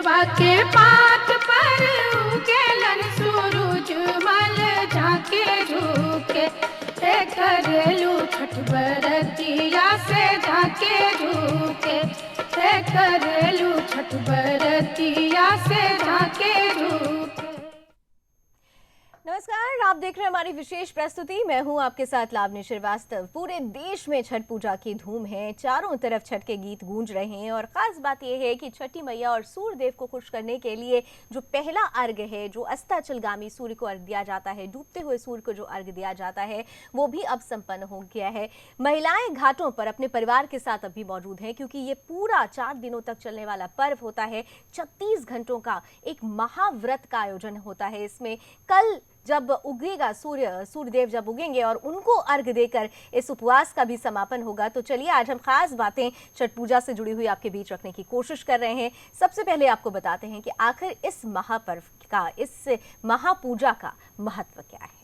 के पात पर उगेलन सूरज मल झाके झुके, करेलू छठ बरतिया से झाके झुके, करेलू छठ बरतिया से झाके झुके। नमस्कार, आप देख रहे हैं हमारी विशेष प्रस्तुति। मैं हूं आपके साथ लावनी श्रीवास्तव। पूरे देश में छठ पूजा की धूम है, चारों तरफ छठ के गीत गूंज रहे हैं और खास बात यह है कि छठी मैया और सूर्य देव को खुश करने के लिए जो पहला अर्घ है, जो अस्ताचलगामी सूर्य को अर्घ दिया जाता है, डूबते हुए सूर्य को जो अर्घ दिया जाता है, वो भी अब संपन्न हो गया है। महिलाएं घाटों पर अपने परिवार के साथ अभी मौजूद हैं क्योंकि ये पूरा 4 दिनों तक चलने वाला पर्व होता है। 36 घंटों का एक महाव्रत का आयोजन होता है। इसमें कल जब उगेगा सूर्यदेव जब उगेंगे और उनको अर्घ देकर इस उपवास का भी समापन होगा। तो चलिए आज हम खास बातें छठ पूजा से जुड़ी हुई आपके बीच रखने की कोशिश कर रहे हैं। सबसे पहले आपको बताते हैं कि आखिर इस महापर्व का, इस महापूजा का महत्व क्या है।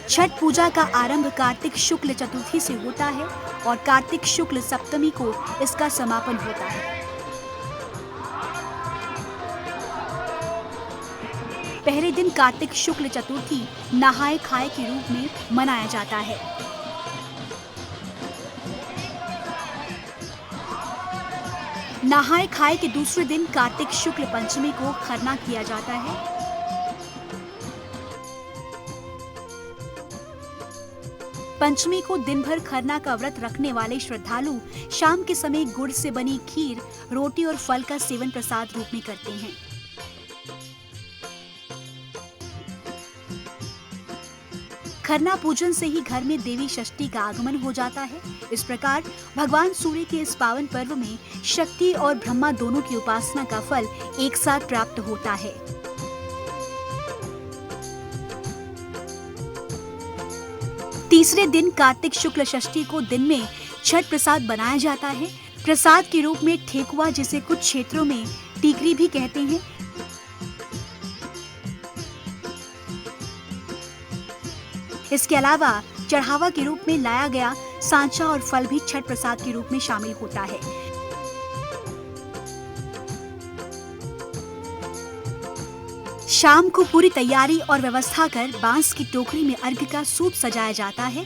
छठ पूजा का आरंभ कार्तिक शुक्ल चतुर्थी से होता है और कार्तिक शुक्ल सप्तमी को इसका समापन होता है। पहले दिन कार्तिक शुक्ल चतुर्थी नहाए खाए के रूप में मनाया जाता है। नहाए खाए के दूसरे दिन कार्तिक शुक्ल पंचमी को खरना किया जाता है। पंचमी को दिन भर खरना का व्रत रखने वाले श्रद्धालु शाम के समय गुड़ से बनी खीर, रोटी और फल का सेवन प्रसाद रूप में करते हैं। खरना पूजन से ही घर में देवी षष्ठी का आगमन हो जाता है। इस प्रकार भगवान सूर्य के इस पावन पर्व में शक्ति और ब्रह्मा दोनों की उपासना का फल एक साथ प्राप्त होता है। तीसरे दिन कार्तिक शुक्ल षष्ठी को दिन में छठ प्रसाद बनाया जाता है। प्रसाद के रूप में ठेकुआ, जिसे कुछ क्षेत्रों में टीकरी भी कहते हैं, इसके अलावा चढ़ावा के रूप में लाया गया सांचा और फल भी छठ प्रसाद के रूप में शामिल होता है। शाम को पूरी तैयारी और व्यवस्था कर बांस की टोकरी में अर्घ का सूप सजाया जाता है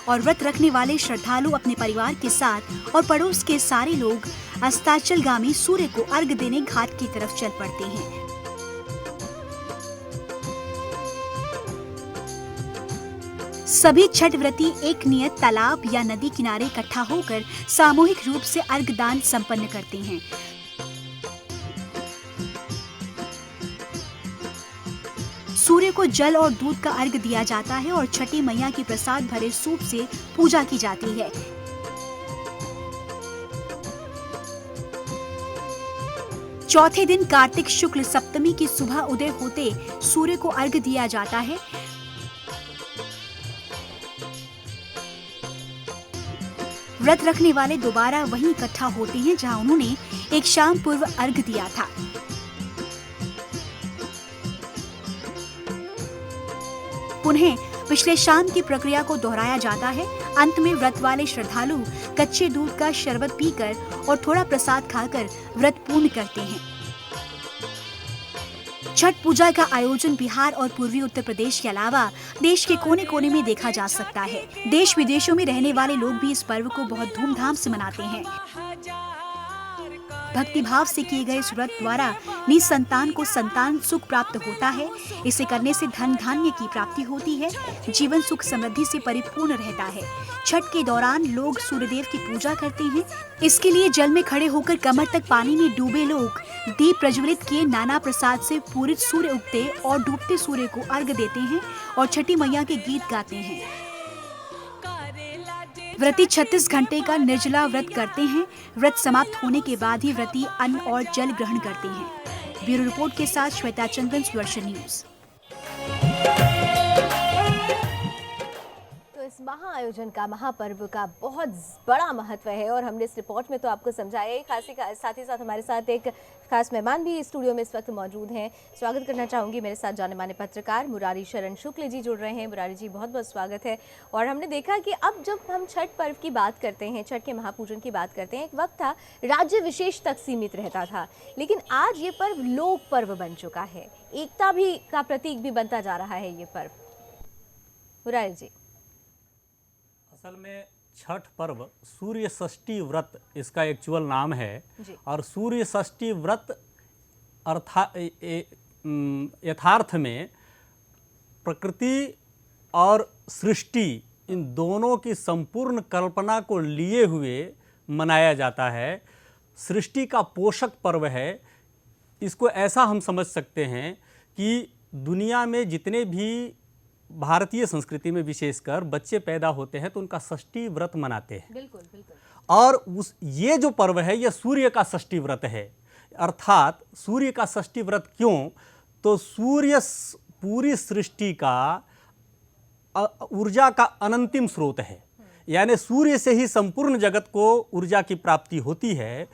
और व्रत रखने वाले श्रद्धालु अपने परिवार के साथ और पड़ोस के सारे लोग अस्ताचलगामी सूर्य को अर्घ देने घाट की तरफ चल पड़ते हैं। सभी छठ व्रती एक नियत तालाब या नदी किनारे इकट्ठा होकर सामूहिक रूप से अर्घ दान संपन्न करते हैं। सूर्य को जल और दूध का अर्घ दिया जाता है और छठी मैया की प्रसाद भरे सूप से पूजा की जाती है। चौथे दिन कार्तिक शुक्ल सप्तमी की सुबह उदय होते सूर्य को अर्घ दिया जाता है। व्रत रखने वाले दोबारा वहीं इकट्ठा होते हैं जहां उन्होंने एक शाम पूर्व अर्घ दिया था। पुनः पिछले शाम की प्रक्रिया को दोहराया जाता है। अंत में व्रत वाले श्रद्धालु कच्चे दूध का शरबत पीकर और थोड़ा प्रसाद खाकर व्रत पूर्ण करते हैं। छठ पूजा का आयोजन बिहार और पूर्वी उत्तर प्रदेश के अलावा देश के कोने कोने में देखा जा सकता है। देश विदेशों में रहने वाले लोग भी इस पर्व को बहुत धूमधाम से मनाते हैं। भक्तिभाव से किए गए इस व्रत द्वारा निसंतान को संतान सुख प्राप्त होता है। इसे करने से धन धान्य की प्राप्ति होती है, जीवन सुख समृद्धि से परिपूर्ण रहता है। छठ के दौरान लोग सूर्यदेव की पूजा करते हैं। इसके लिए जल में खड़े होकर कमर तक पानी में डूबे लोग दीप प्रज्वलित किए नाना प्रसाद से पूरित सूर्य उगते और डूबते सूर्य को अर्घ देते हैं और छठी मैया के गीत गाते हैं। व्रती 36 घंटे का निर्जला व्रत करते हैं। व्रत समाप्त होने के बाद ही व्रती अन्न और जल ग्रहण करते हैं। ब्यूरो रिपोर्ट के साथ श्वेता चंदन, सुदर्शन न्यूज। इस महा आयोजन का, महापर्व का बहुत बड़ा महत्व है और हमने इस रिपोर्ट में तो आपको समझाया ही। साथ ही साथ हमारे साथ एक खास मेहमान भी स्टूडियो में इस वक्त मौजूद हैं। स्वागत करना चाहूँगी मेरे साथ जाने माने पत्रकार मुरारी शरण शुक्ल जी जुड़ रहे हैं। मुरारी जी, बहुत बहुत स्वागत है। और हमने देखा कि अब जब हम छठ पर्व की बात करते हैं, छठ के महापूजन की बात करते हैं, एक वक्त था राज्य विशेष तक सीमित रहता था, लेकिन आज ये पर्व लोक पर्व बन चुका है। एकता भी का प्रतीक भी बनता जा रहा है ये पर्व। मुरारी जी, असल में छठ पर्व सूर्य षष्ठी व्रत इसका एक्चुअल नाम है और सूर्य षष्ठी व्रत यथार्थ में प्रकृति और सृष्टि इन दोनों की संपूर्ण कल्पना को लिए हुए मनाया जाता है। सृष्टि का पोषक पर्व है। इसको ऐसा हम समझ सकते हैं कि दुनिया में जितने भी भारतीय संस्कृति में विशेषकर बच्चे पैदा होते हैं तो उनका षष्ठी व्रत मनाते हैं। बिल्कुल बिल्कुल। और ये जो पर्व है ये सूर्य का षष्ठी व्रत है। अर्थात सूर्य का षष्ठी व्रत क्यों? तो सूर्य पूरी सृष्टि का ऊर्जा का अनंतिम स्रोत है, यानी सूर्य से ही संपूर्ण जगत को ऊर्जा की प्राप्ति होती है।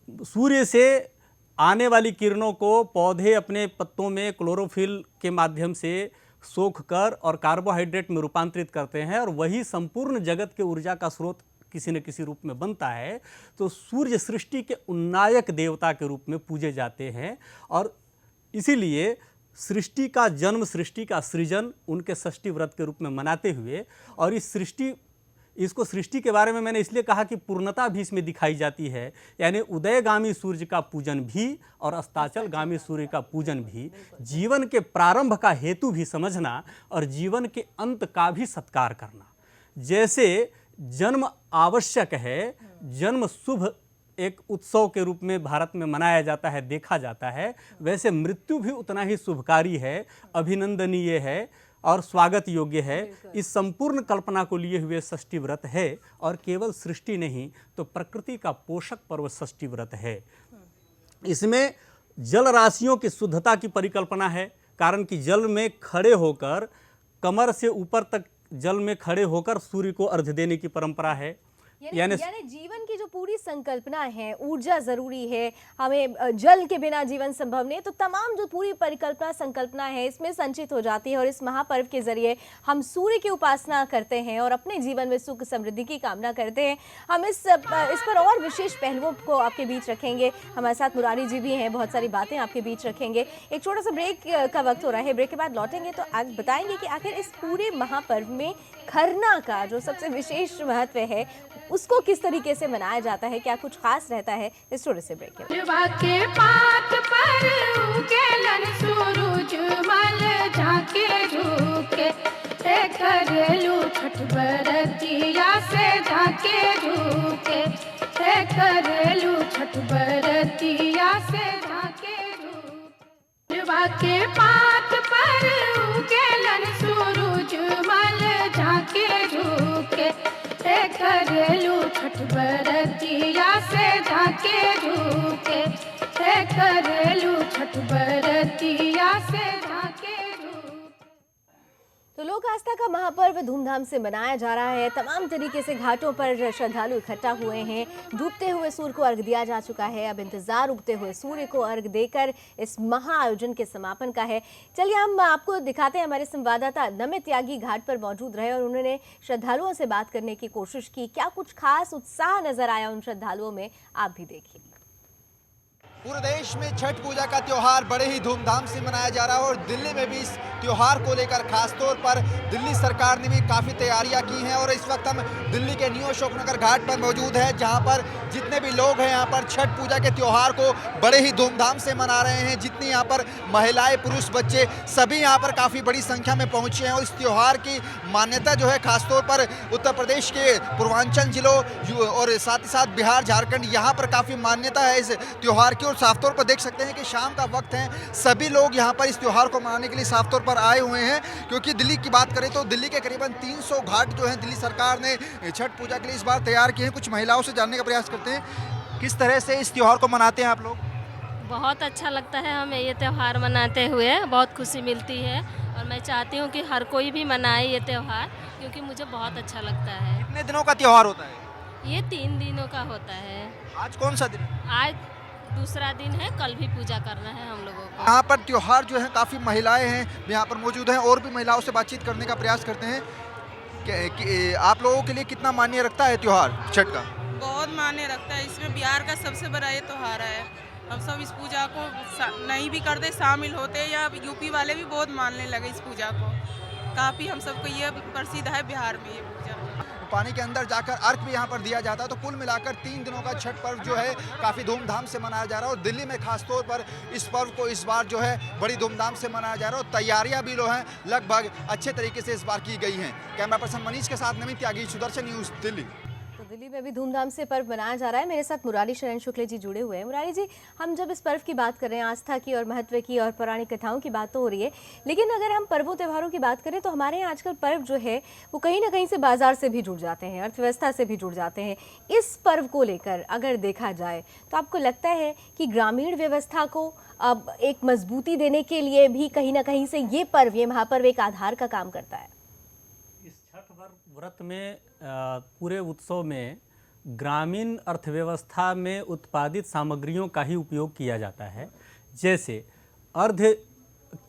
सूर्य से आने वाली किरणों को पौधे अपने पत्तों में क्लोरोफिल के माध्यम से सोख कर और कार्बोहाइड्रेट में रूपांतरित करते हैं और वही संपूर्ण जगत के ऊर्जा का स्रोत किसी न किसी रूप में बनता है। तो सूर्य सृष्टि के उन्नायक देवता के रूप में पूजे जाते हैं और इसीलिए सृष्टि का जन्म, सृष्टि का सृजन उनके षष्ठी व्रत के रूप में मनाते हुए, और इसको सृष्टि के बारे में मैंने इसलिए कहा कि पूर्णता भी इसमें दिखाई जाती है, यानी उदयगामी सूर्य का पूजन भी और अस्ताचलगामी सूर्य का पूजन भी, जीवन के प्रारंभ का हेतु भी समझना और जीवन के अंत का भी सत्कार करना। जैसे जन्म आवश्यक है, जन्म शुभ एक उत्सव के रूप में भारत में मनाया जाता है, देखा जाता है, वैसे मृत्यु भी उतना ही शुभकारी है, अभिनंदनीय है और स्वागत योग्य है। इस संपूर्ण कल्पना को लिए हुए षष्ठी व्रत है और केवल सृष्टि नहीं तो प्रकृति का पोषक पर्व षष्ठी व्रत है। इसमें जल राशियों की शुद्धता की परिकल्पना है, कारण कि जल में खड़े होकर, कमर से ऊपर तक जल में खड़े होकर सूर्य को अर्घ्य देने की परंपरा है। यानी जीवन की जो पूरी संकल्पना है, ऊर्जा जरूरी है, हमें जल के बिना जीवन संभव नहीं, तो तमाम जो पूरी परिकल्पना संकल्पना है इसमें संचित हो जाती है। और इस महापर्व के जरिए हम सूर्य की उपासना करते हैं और अपने जीवन में सुख समृद्धि की कामना करते हैं। हम इस पर और विशेष पहलुओं को आपके बीच रखेंगे। हमारे साथ मुरारी जी भी हैं, बहुत सारी बातें आपके बीच रखेंगे। एक छोटा सा ब्रेक का वक्त हो रहा है, ब्रेक के बाद लौटेंगे तो आज बताएंगे कि आखिर इस पूरे महापर्व में खरना का जो सबसे विशेष महत्व है उसको किस तरीके से मनाया जाता है, क्या कुछ खास रहता है, इस छोटे से ब्रेक के करेलू छठ बरतिया से जाके रुके, करेलू छठ बरतिया से जाके रुके। तो लोक आस्था का महापर्व धूमधाम से मनाया जा रहा है। तमाम तरीके से घाटों पर श्रद्धालु इकट्ठा हुए हैं। डूबते हुए सूर्य को अर्घ दिया जा चुका है। अब इंतजार उगते हुए सूर्य को अर्घ देकर इस महा आयोजन के समापन का है। चलिए हम आपको दिखाते हैं। हमारे संवाददाता नमित त्यागी घाट पर मौजूद रहे और उन्होंने श्रद्धालुओं से बात करने की कोशिश की। क्या कुछ खास उत्साह नजर आया उन श्रद्धालुओं में, आप भी देखिए। पूरे देश में छठ पूजा का त्योहार बड़े ही धूमधाम से मनाया जा रहा है और दिल्ली में भी इस त्योहार को लेकर खासतौर पर दिल्ली सरकार ने भी काफ़ी तैयारियां की हैं। और इस वक्त हम दिल्ली के न्यू अशोकनगर घाट पर मौजूद हैं, जहां पर जितने भी लोग हैं यहाँ पर छठ पूजा के त्योहार को बड़े ही धूमधाम से मना रहे हैं। जितनी यहाँ पर महिलाएं, पुरुष, बच्चे सभी यहाँ पर काफ़ी बड़ी संख्या में पहुँचे हैं। और इस त्यौहार की मान्यता जो है खासतौर पर उत्तर प्रदेश के पूर्वांचल जिलों और साथ ही साथ बिहार, झारखंड, यहाँ पर काफ़ी मान्यता है इस त्यौहार की। और साफ तौर पर देख सकते हैं कि शाम का वक्त है, सभी लोग यहाँ पर इस त्यौहार को मनाने के लिए साफ तौर पर आए हुए हैं। क्योंकि दिल्ली की बात करें तो दिल्ली के करीबन 300 घाट जो हैं दिल्ली सरकार ने छठ पूजा के लिए इस बार तैयार किए हैं। कुछ महिलाओं से जानने का प्रयास करते हैं, किस तरह से इस त्यौहार को मनाते हैं आप लोग? बहुत अच्छा लगता है हमें ये त्यौहार मनाते हुए, बहुत खुशी मिलती है और मैं चाहती हूँ कि हर कोई भी मनाए ये त्यौहार, क्योंकि मुझे बहुत अच्छा लगता है। कितने दिनों का त्योहार होता है? ये 3 दिनों का होता है। आज कौन सा दिन है? आज दूसरा दिन है, कल भी पूजा करना है हम लोगों को। यहाँ पर त्योहार जो है काफ़ी महिलाएं हैं यहाँ पर मौजूद हैं और भी महिलाओं से बातचीत करने का प्रयास करते हैं कि आप लोगों के लिए कितना मान्य रखता है त्योहार छठ का? बहुत मायने रखता है। इसमें बिहार का सबसे बड़ा ये त्योहार है। हम सब इस पूजा को नहीं भी करते, शामिल होते, या यूपी वाले भी बहुत मानने लगे इस पूजा को। काफ़ी हम सबको ये प्रसिद्ध है बिहार में ये पूजा। पानी के अंदर जाकर अर्घ भी यहाँ पर दिया जाता है। तो कुल मिलाकर 3 दिनों का छठ पर्व जो है काफ़ी धूमधाम से मनाया जा रहा है और दिल्ली में खासतौर पर इस पर्व को इस बार जो है बड़ी धूमधाम से मनाया जा रहा है और तैयारियां भी जो हैं लगभग अच्छे तरीके से इस बार की गई हैं। कैमरा पर्सन मनीष के साथ नवीन त्यागी, सुदर्शन न्यूज़, दिल्ली। तो दिल्ली में भी धूमधाम से पर्व मनाया जा रहा है। मेरे साथ मुरारी शरण शुक्ल जी जुड़े हुए हैं। मुरारी जी, हम जब इस पर्व की बात कर रहे हैं, आस्था की और महत्व की और पौराणिक कथाओं की बात तो हो रही है, लेकिन अगर हम पर्वों त्योहारों की बात करें तो हमारे यहाँ आजकल पर्व जो है वो कहीं ना कहीं से बाजार से भी जुड़ जाते हैं, अर्थव्यवस्था से भी जुड़ जाते हैं। इस पर्व को लेकर अगर देखा जाए तो आपको लगता है कि ग्रामीण व्यवस्था को अब एक मजबूती देने के लिए भी कहीं ना कहीं से ये पर्व, ये महापर्व एक आधार का काम करता है? इस छठ व्रत में पूरे उत्सव में ग्रामीण अर्थव्यवस्था में उत्पादित सामग्रियों का ही उपयोग किया जाता है। जैसे अर्ध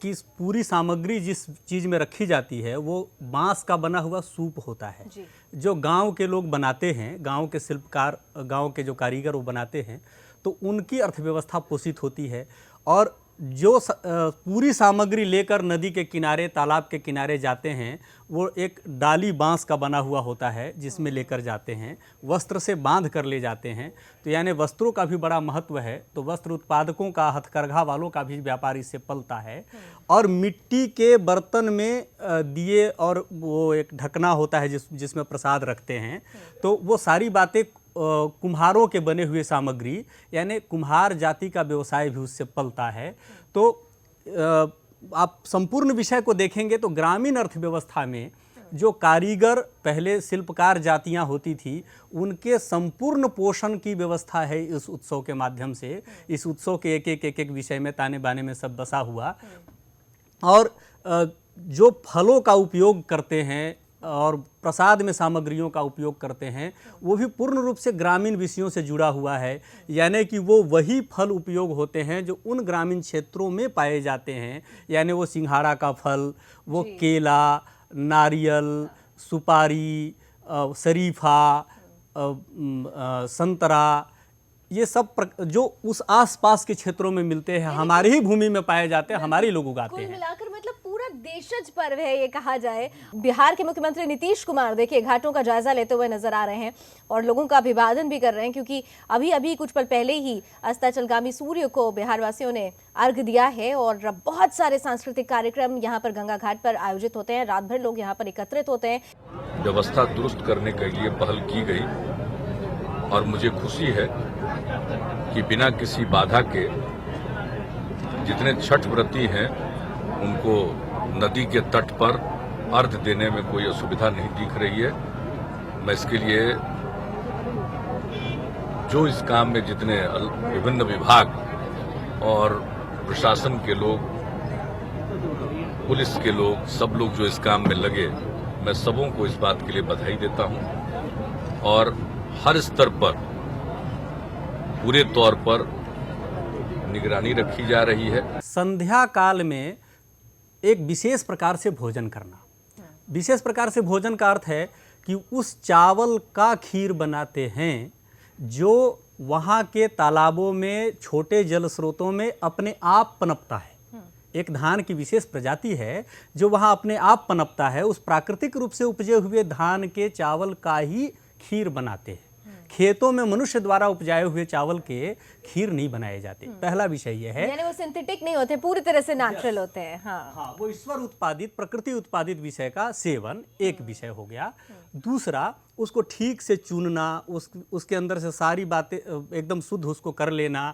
की पूरी सामग्री जिस चीज़ में रखी जाती है वो बांस का बना हुआ सूप होता है, जो गांव के लोग बनाते हैं, गांव के शिल्पकार, गांव के जो कारीगर वो बनाते हैं, तो उनकी अर्थव्यवस्था पोषित होती है। और जो पूरी सामग्री लेकर नदी के किनारे, तालाब के किनारे जाते हैं, वो एक डाली बांस का बना हुआ होता है जिसमें लेकर जाते हैं, वस्त्र से बांध कर ले जाते हैं। तो यानी वस्त्रों का भी बड़ा महत्व है। तो वस्त्र उत्पादकों का, हथकरघा वालों का भी व्यापार इससे पलता है। और मिट्टी के बर्तन में दिए और वो एक ढकना होता है जिसमें प्रसाद रखते हैं। तो वो सारी बातें कुम्हारों के बने हुए सामग्री, यानी कुम्हार जाति का व्यवसाय भी उससे पलता है। तो आप संपूर्ण विषय को देखेंगे तो ग्रामीण अर्थव्यवस्था में जो कारीगर, पहले शिल्पकार जातियां होती थी, उनके संपूर्ण पोषण की व्यवस्था है इस उत्सव के माध्यम से। इस उत्सव के एक एक विषय में, ताने बाने में सब बसा हुआ। और जो फलों का उपयोग करते हैं और प्रसाद में सामग्रियों का उपयोग करते हैं, वो भी पूर्ण रूप से ग्रामीण विषयों से जुड़ा हुआ है। यानी कि वो वही फल उपयोग होते हैं जो उन ग्रामीण क्षेत्रों में पाए जाते हैं। यानी वो सिंघाड़ा का फल, वो केला, नारियल, सुपारी, शरीफा, संतरा, ये सब जो उस आसपास के क्षेत्रों में मिलते हैं, हमारी ही भूमि में पाए जाते हैं, हमारे लोग उगाते हैं। कुल मिलाकर मतलब पूरा देशज पर्व है ये कहा जाए। बिहार के मुख्यमंत्री नीतीश कुमार देखिए घाटों का जायजा लेते हुए नजर आ रहे हैं और लोगों का अभिवादन भी कर रहे हैं, क्योंकि अभी अभी कुछ पल पहले ही अस्ताचलगामी सूर्य को बिहार वासियों ने अर्घ दिया है और बहुत सारे सांस्कृतिक कार्यक्रम यहाँ पर गंगा घाट पर आयोजित होते हैं। रात भर लोग यहाँ पर एकत्रित होते हैं। व्यवस्था दुरुस्त करने के लिए पहल की गई और मुझे खुशी है कि बिना किसी बाधा के जितने छठ व्रती हैं उनको नदी के तट पर अर्घ देने में कोई असुविधा नहीं दिख रही है। मैं इसके लिए जो इस काम में जितने विभिन्न विभाग और प्रशासन के लोग, पुलिस के लोग, सब लोग जो इस काम में लगे, मैं सबों को इस बात के लिए बधाई देता हूं। और हर स्तर पर पूरे तौर पर निगरानी रखी जा रही है। संध्या काल में एक विशेष प्रकार से भोजन करना, विशेष प्रकार से भोजन का अर्थ है कि उस चावल का खीर बनाते हैं जो वहाँ के तालाबों में, छोटे जल स्रोतों में अपने आप पनपता है। एक धान की विशेष प्रजाति है जो वहाँ अपने आप पनपता है। उस प्राकृतिक रूप से उपजे हुए धान के चावल का ही खीर बनाते हैं। खेतों में मनुष्य द्वारा उपजाए हुए चावल के खीर नहीं बनाए जाते। पहला विषय यह है, यानी वो सिंथेटिक नहीं होते, पूरी तरह से नेचुरल होते हैं। हाँ, वो ईश्वर उत्पादित, प्रकृति उत्पादित विषय का सेवन एक विषय हो गया। दूसरा, उसको ठीक से चुनना, उसके अंदर से सारी बातें एकदम शुद्ध उसको कर लेना,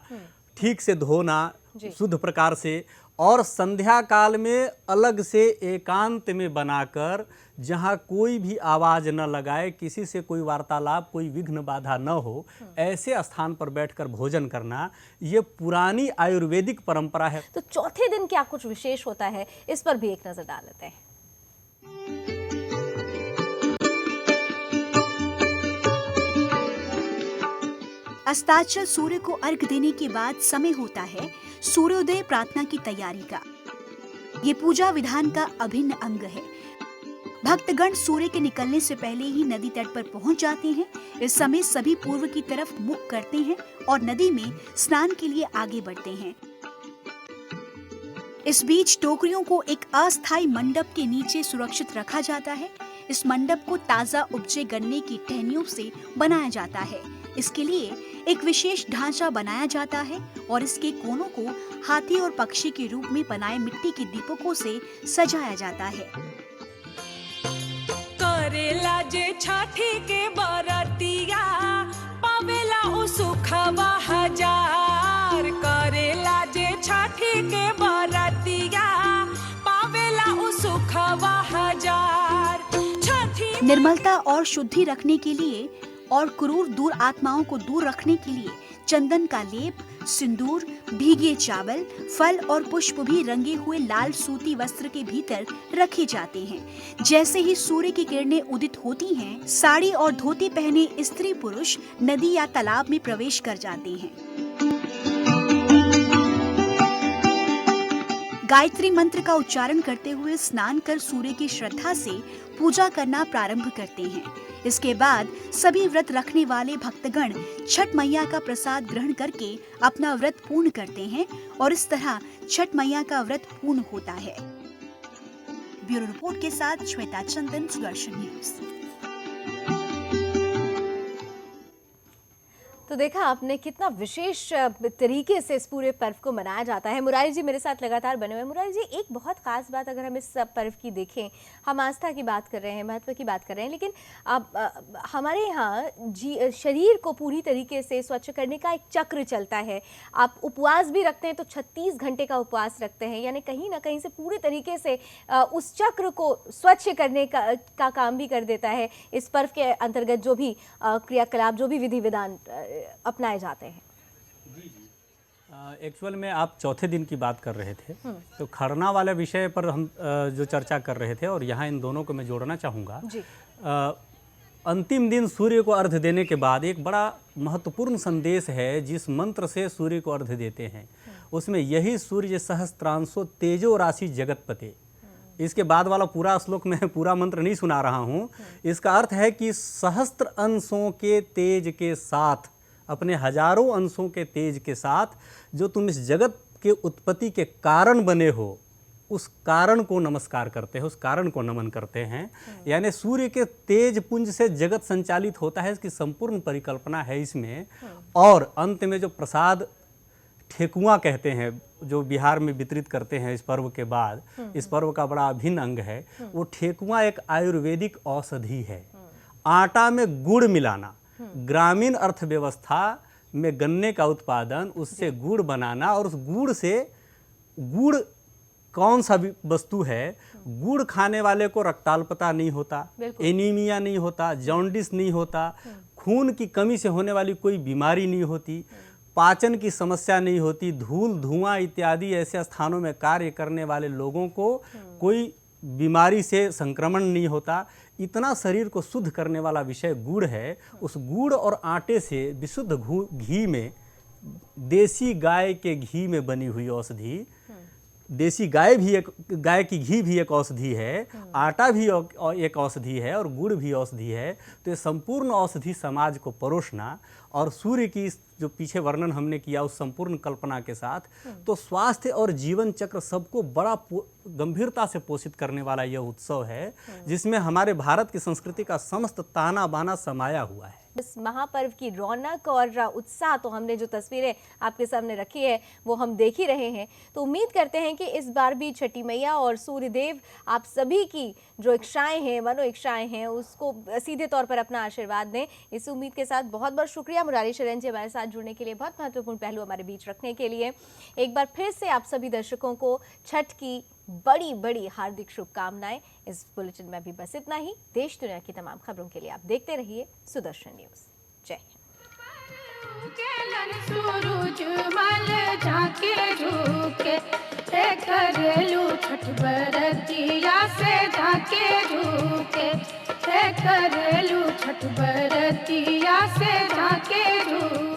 ठीक से धोना शुद्ध प्रकार से, और संध्या काल में अलग से एकांत में बनाकर, जहाँ कोई भी आवाज़ न लगाए, किसी से कोई वार्तालाप, कोई विघ्न बाधा न हो, ऐसे स्थान पर बैठकर भोजन करना, ये पुरानी आयुर्वेदिक परंपरा है। तो चौथे दिन क्या कुछ विशेष होता है, इस पर भी एक नजर डाल लेते हैं। अस्ताचल सूर्य को अर्घ देने के बाद समय होता है सूर्योदय प्रार्थना की तैयारी का। ये पूजा विधान का अभिन्न अंग है। भक्तगण सूर्य के निकलने से पहले ही नदी तट पर पहुंच जाते हैं। इस समय सभी पूर्व की तरफ मुख करते हैं और नदी में स्नान के लिए आगे बढ़ते हैं। इस बीच टोकरियों को एक अस्थायी मंडप के नीचे सुरक्षित रखा जाता है। इस मंडप को ताजा उपजे गन्ने की टहनियों से बनाया जाता है। इसके लिए एक विशेष ढांचा बनाया जाता है और इसके कोनों को हाथी और पक्षी के रूप में बनाए मिट्टी के दीपकों से सजाया जाता है। करेला जे छठी के बरतिया पावेला उ सुखवा हजार। करेला जे छठी के बरतिया पावेला उ सुखवा हजार। निर्मलता और शुद्धि रखने के लिए और क्रूर दूर आत्माओं को दूर रखने के लिए चंदन का लेप, सिंदूर, भीगे चावल, फल और पुष्प भी रंगे हुए लाल सूती वस्त्र के भीतर रखे जाते हैं। जैसे ही सूर्य की किरणें उदित होती हैं, साड़ी और धोती पहने स्त्री पुरुष नदी या तालाब में प्रवेश कर जाते हैं। गायत्री मंत्र का उच्चारण करते हुए स्नान कर सूर्य की श्रद्धा से पूजा करना प्रारंभ करते हैं। इसके बाद सभी व्रत रखने वाले भक्तगण छठ मैया का प्रसाद ग्रहण करके अपना व्रत पूर्ण करते हैं और इस तरह छठ मैया का व्रत पूर्ण होता है। ब्यूरो रिपोर्ट के साथ श्वेता चंदन, सुदर्शन न्यूज। तो देखा आपने कितना विशेष तरीके से इस पूरे पर्व को मनाया जाता है। मुरारी जी मेरे साथ लगातार बने हुए। मुरारी जी, एक बहुत खास बात अगर हम इस पर्व की देखें, हम आस्था की बात कर रहे हैं, महत्व की बात कर रहे हैं, लेकिन अब हमारे यहाँ शरीर को पूरी तरीके से स्वच्छ करने का एक चक्र चलता है। आप उपवास भी रखते हैं तो 36 घंटे का उपवास रखते हैं, यानी कहीं ना कहीं से पूरे तरीके से उस चक्र को स्वच्छ करने का काम भी कर देता है इस पर्व के अंतर्गत जो भी क्रियाकलाप, जो भी विधि विधान अपनाए जाते हैं। एक्चुअल में आप चौथे दिन की बात कर रहे थे, तो खरना वाले विषय पर हम जो चर्चा कर रहे थे और यहाँ इन दोनों को मैं जोड़ना चाहूँगा। अंतिम दिन सूर्य को अर्घ्य देने के बाद एक बड़ा महत्वपूर्ण संदेश है। जिस मंत्र से सूर्य को अर्घ्य देते हैं उसमें यही सूर्य सहस्त्रांशो तेजो राशि जगतपते। इसके बाद वाला पूरा श्लोक मैं पूरा मंत्र नहीं सुना रहा हूँ। इसका अर्थ है कि सहस्त्र अंशों के तेज के साथ, अपने हजारों अंशों के तेज के साथ जो तुम इस जगत के उत्पत्ति के कारण बने हो, उस कारण को नमस्कार करते हैं, उस कारण को नमन करते हैं। यानी सूर्य के तेज पुंज से जगत संचालित होता है, इसकी संपूर्ण परिकल्पना है इसमें। और अंत में जो प्रसाद ठेकुआ कहते हैं, जो बिहार में वितरित करते हैं इस पर्व के बाद, इस पर्व का बड़ा अभिन्न अंग है। वो ठेकुआ एक आयुर्वेदिक औषधि है। आटा में गुड़ मिलाना, ग्रामीण अर्थव्यवस्था में गन्ने का उत्पादन, उससे गुड़ बनाना, और उस गुड़ से, गुड़ कौन सा वस्तु है, गुड़ खाने वाले को रक्ताल्पता नहीं होता, एनीमिया नहीं होता, जॉन्डिस नहीं होता, खून की कमी से होने वाली कोई बीमारी नहीं होती, पाचन की समस्या नहीं होती, धूल धुआं इत्यादि ऐसे स्थानों में कार्य करने वाले लोगों को कोई बीमारी से संक्रमण नहीं होता। इतना शरीर को शुद्ध करने वाला विषय गुड़ है। उस गुड़ और आटे से विशुद्ध घी में, देसी गाय के घी में बनी हुई औषधि, देसी गाय की घी भी एक औषधि है, आटा भी एक औषधि है और गुड़ भी औषधि है। तो ये संपूर्ण औषधि समाज को परोसना और सूर्य की जो पीछे वर्णन हमने किया उस संपूर्ण कल्पना के साथ, तो स्वास्थ्य और जीवन चक्र सबको बड़ा गंभीरता से पोषित करने वाला यह उत्सव है, जिसमें हमारे भारत की संस्कृति का समस्त ताना बाना समाया हुआ है। इस महापर्व की रौनक और उत्साह तो हमने जो तस्वीरें आपके सामने रखी है वो हम देख ही रहे हैं। तो उम्मीद करते हैं कि इस बार भी छठी मैया और सूर्यदेव आप सभी की जो इच्छाएं हैं, मनो इच्छाएं हैं, उसको सीधे तौर पर अपना आशीर्वाद दें। इस उम्मीद के साथ बहुत बहुत शुक्रिया। शुक्रिया मुरारी शरण जी हमारे साथ जुड़ने के लिए, बहुत महत्वपूर्ण पहलू हमारे बीच रखने के लिए। एक बार फिर से आप सभी दर्शकों को छठ की बड़ी बड़ी हार्दिक शुभकामनाएं। इस बुलेटिन में भी बस इतना ही। देश दुनिया की तमाम खबरों के लिए आप देखते रहिए सुदर्शन न्यूज। जय हिंद। सूरज मल झांके झुके करेलू छठ बरतिया से झांके झुके करेलू छठ बरतिया से झांके झुके।